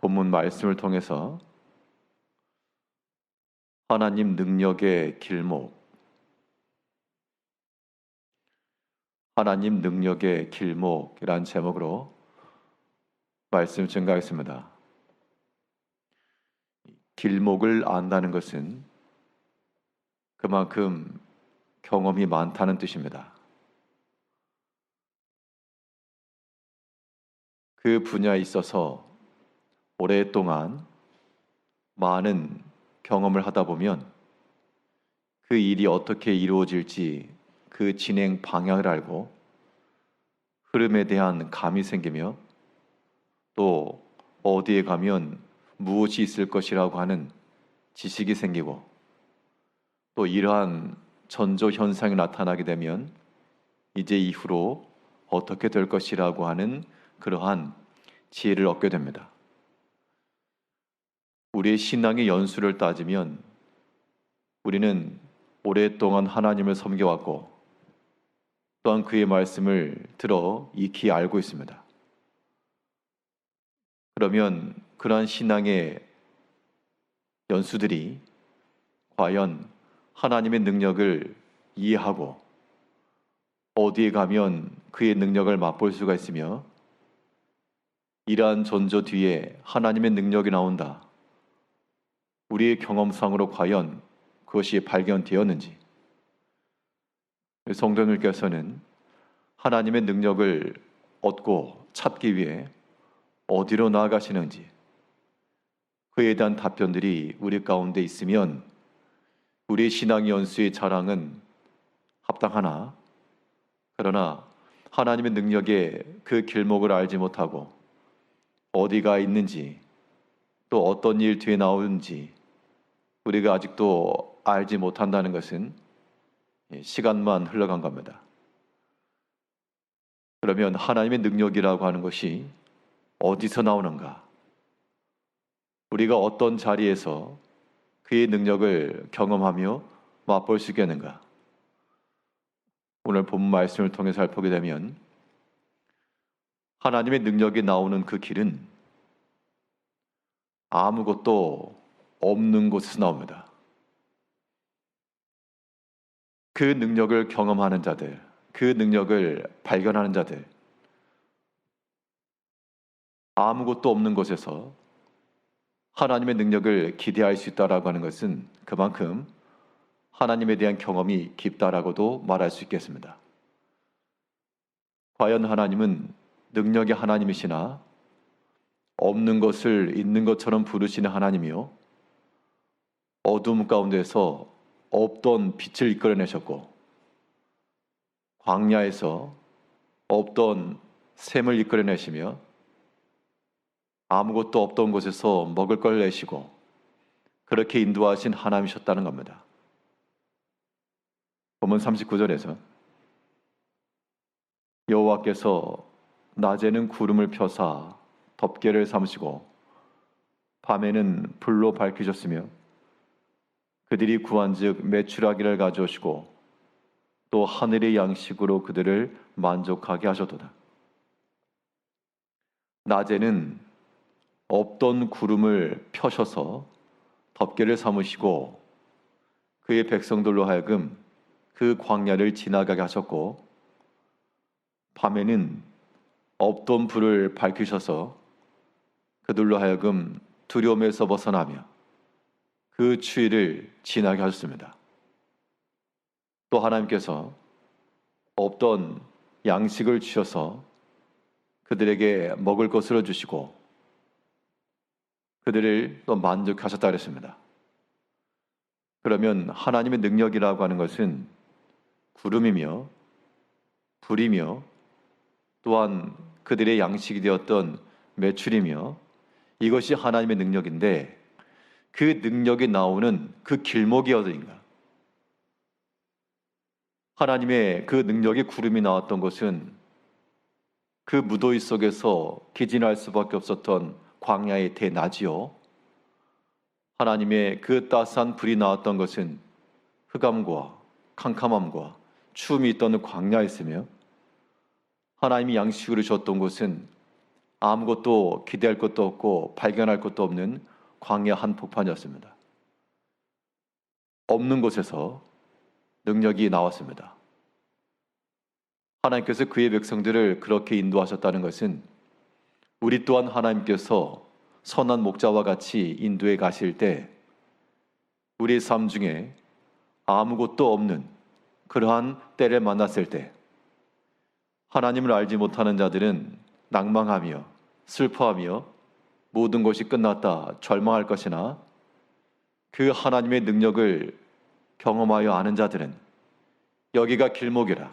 본문 말씀을 통해서 하나님 능력의 길목, 하나님 능력의 길목이란 제목으로 말씀을 증가하겠습니다. 길목을 안다는 것은 그만큼 경험이 많다는 뜻입니다. 그 분야에 있어서 오랫동안 많은 경험을 하다 보면 그 일이 어떻게 이루어질지 그 진행 방향을 알고 흐름에 대한 감이 생기며 또 어디에 가면 무엇이 있을 것이라고 하는 지식이 생기고 또 이러한 전조 현상이 나타나게 되면 이제 이후로 어떻게 될 것이라고 하는 그러한 지혜를 얻게 됩니다. 우리의 신앙의 연수를 따지면 우리는 오랫동안 하나님을 섬겨왔고 또한 그의 말씀을 들어 익히 알고 있습니다. 그러면 그러한 신앙의 연수들이 과연 하나님의 능력을 이해하고 어디에 가면 그의 능력을 맛볼 수가 있으며 이러한 전조 뒤에 하나님의 능력이 나온다. 우리의 경험상으로 과연 그것이 발견되었는지 성도님께서는 하나님의 능력을 얻고 찾기 위해 어디로 나아가시는지 그에 대한 답변들이 우리 가운데 있으면 우리의 신앙 연수의 자랑은 합당하나 그러나 하나님의 능력의 그 길목을 알지 못하고 어디가 있는지 또 어떤 일 뒤에 나오는지 우리가 아직도 알지 못한다는 것은 시간만 흘러간 겁니다. 그러면 하나님의 능력이라고 하는 것이 어디서 나오는가? 우리가 어떤 자리에서 그의 능력을 경험하며 맛볼 수 있겠는가? 오늘 본문 말씀을 통해 살펴보게 되면 하나님의 능력이 나오는 그 길은 아무것도 없는 곳에서 나옵니다. 그 능력을 경험하는 자들, 그 능력을 발견하는 자들, 아무것도 없는 곳에서 하나님의 능력을 기대할 수 있다라고 하는 것은 그만큼 하나님에 대한 경험이 깊다라고도 말할 수 있겠습니다. 과연 하나님은 능력의 하나님이시나 없는 것을 있는 것처럼 부르시는 하나님이요 어둠 가운데서 없던 빛을 이끌어내셨고 광야에서 없던 샘을 이끌어내시며 아무것도 없던 곳에서 먹을 걸 내시고 그렇게 인도하신 하나님이셨다는 겁니다. 본문 39절에서 여호와께서 낮에는 구름을 펴사 덮개를 삼으시고 밤에는 불로 밝히셨으며 그들이 구한즉 메추라기를 가져오시고 또 하늘의 양식으로 그들을 만족하게 하셨도다. 낮에는 없던 구름을 펴셔서 덮개를 삼으시고 그의 백성들로 하여금 그 광야를 지나가게 하셨고 밤에는 없던 불을 밝히셔서 그들로 하여금 두려움에서 벗어나며 그 추위를 지나게 하셨습니다. 또 하나님께서 없던 양식을 주셔서 그들에게 먹을 것으로 주시고 그들을 또 만족하셨다 그랬습니다. 그러면 하나님의 능력이라고 하는 것은 구름이며 불이며 또한 그들의 양식이 되었던 메추리며 이것이 하나님의 능력인데 그 능력이 나오는 그 길목이 어디인가? 하나님의 그 능력의 구름이 나왔던 것은 그 무더위 속에서 기진할 수밖에 없었던 광야의 대낮이요. 하나님의 그 따스한 불이 나왔던 것은 흑암과 캄캄함과 추움이 있던 광야였으며 하나님이 양식으로 주셨던 곳은 아무것도 기대할 것도 없고 발견할 것도 없는 광야 한복판이었습니다. 없는 곳에서 능력이 나왔습니다. 하나님께서 그의 백성들을 그렇게 인도하셨다는 것은 우리 또한 하나님께서 선한 목자와 같이 인도해 가실 때 우리의 삶 중에 아무것도 없는 그러한 때를 만났을 때 하나님을 알지 못하는 자들은 낭망하며 슬퍼하며 모든 것이 끝났다 절망할 것이나 그 하나님의 능력을 경험하여 아는 자들은 여기가 길목이라,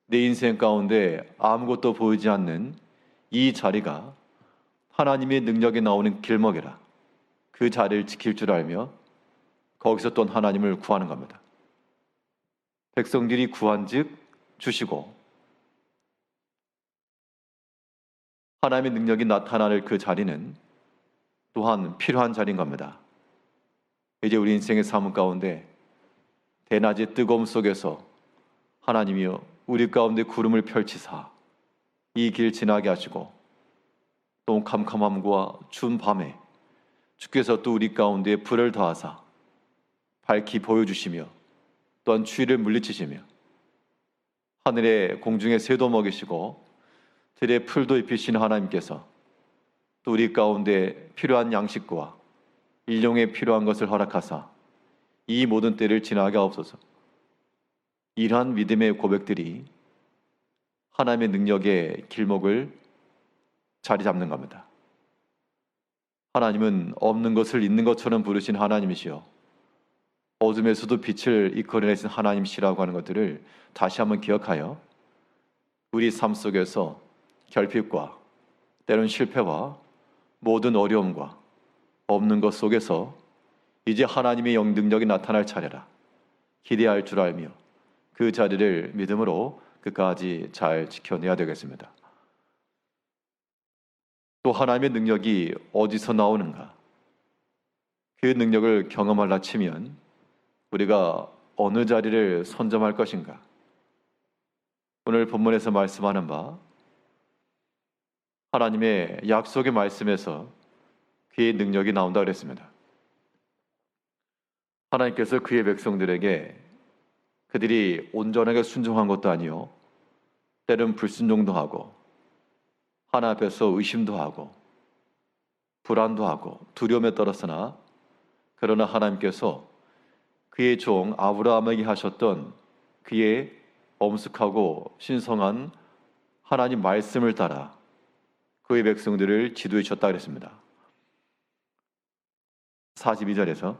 내 인생 가운데 아무것도 보이지 않는 이 자리가 하나님의 능력이 나오는 길목이라, 그 자리를 지킬 줄 알며 거기서 또 하나님을 구하는 겁니다. 백성들이 구한즉 주시고 하나님의 능력이 나타날 그 자리는 또한 필요한 자리인 겁니다. 이제 우리 인생의 삶 가운데 대낮의 뜨거움 속에서 하나님이여 우리 가운데 구름을 펼치사 이 길 지나게 하시고 또 캄캄함과 추운 밤에 주께서 또 우리 가운데 불을 더하사 밝히 보여주시며 또한 추위를 물리치시며 하늘의 공중에 새도 먹이시고 들에 풀도 입히시는 하나님께서 또 우리 가운데 필요한 양식과 일용에 필요한 것을 허락하사 이 모든 때를 지나게 하옵소서. 이러한 믿음의 고백들이 하나님의 능력의 길목을 자리 잡는 겁니다. 하나님은 없는 것을 있는 것처럼 부르신 하나님이시요 어둠에서도 빛을 이끌어내신 하나님이시라고 하는 것들을 다시 한번 기억하여 우리 삶 속에서 결핍과 때론 실패와 모든 어려움과 없는 것 속에서 이제 하나님의 영능력이 나타날 차례라 기대할 줄 알며 그 자리를 믿음으로 끝까지 잘 지켜내야 되겠습니다. 또 하나님의 능력이 어디서 나오는가? 그 능력을 경험하려 치면 우리가 어느 자리를 선점할 것인가? 오늘 본문에서 말씀하는 바 하나님의 약속의 말씀에서 그의 능력이 나온다 그랬습니다. 하나님께서 그의 백성들에게 그들이 온전하게 순종한 것도 아니요 때론 불순종도 하고 하나 앞에서 의심도 하고 불안도 하고 두려움에 떨었으나 그러나 하나님께서 그의 종 아브라함에게 하셨던 그의 엄숙하고 신성한 하나님 말씀을 따라 그의 백성들을 지도해 주셨다 그랬습니다. 42절에서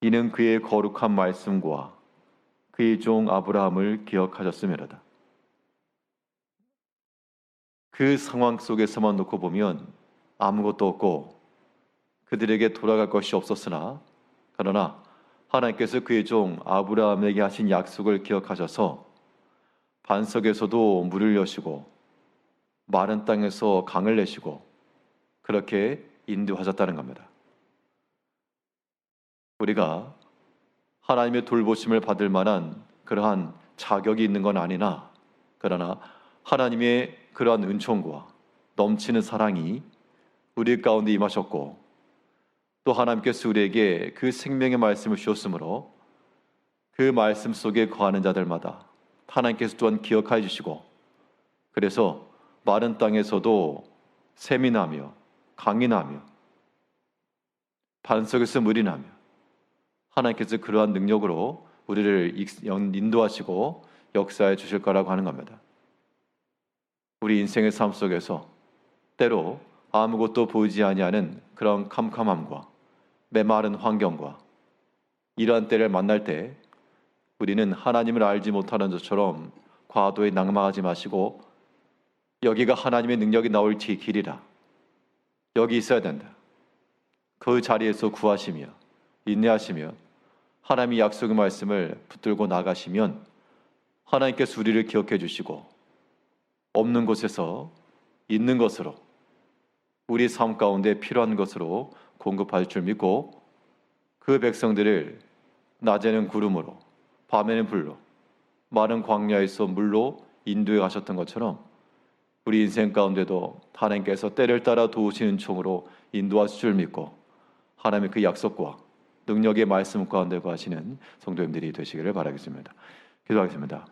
이는 그의 거룩한 말씀과 그의 종 아브라함을 기억하셨음이로다. 그 상황 속에서만 놓고 보면 아무것도 없고 그들에게 돌아갈 것이 없었으나 그러나 하나님께서 그의 종 아브라함에게 하신 약속을 기억하셔서 반석에서도 물을 여시고 마른 땅에서 강을 내시고 그렇게 인도하셨다는 겁니다. 우리가 하나님의 돌보심을 받을 만한 그러한 자격이 있는 건 아니나 그러나 하나님의 그러한 은총과 넘치는 사랑이 우리 가운데 임하셨고 또 하나님께서 우리에게 그 생명의 말씀을 주셨으므로 그 말씀 속에 거하는 자들마다 하나님께서 또한 기억하여 주시고 그래서 마른 땅에서도 샘이 나며 강이 나며 반석에서 물이 나며 하나님께서 그러한 능력으로 우리를 인도하시고 역사해 주실 거라고 하는 겁니다. 우리 인생의 삶 속에서 때로 아무것도 보이지 아니하는 그런 캄캄함과 메마른 환경과 이러한 때를 만날 때 우리는 하나님을 알지 못하는 것처럼 과도히 낭망하지 마시고 여기가 하나님의 능력이 나올 길이라 여기 있어야 된다. 그 자리에서 구하시며 인내하시며 하나님의 약속의 말씀을 붙들고 나가시면 하나님께서 우리를 기억해 주시고 없는 곳에서 있는 것으로 우리 삶 가운데 필요한 것으로 공급할 줄 믿고 그 백성들을 낮에는 구름으로 밤에는 불로 마른 광야에서 물로 인도해 가셨던 것처럼 우리 인생 가운데도 하나님께서 때를 따라 도우시는 총으로 인도하실 줄 믿고 하나님의 그 약속과 능력의 말씀 가운데 거하시는 성도님들이 되시기를 바라겠습니다. 기도하겠습니다.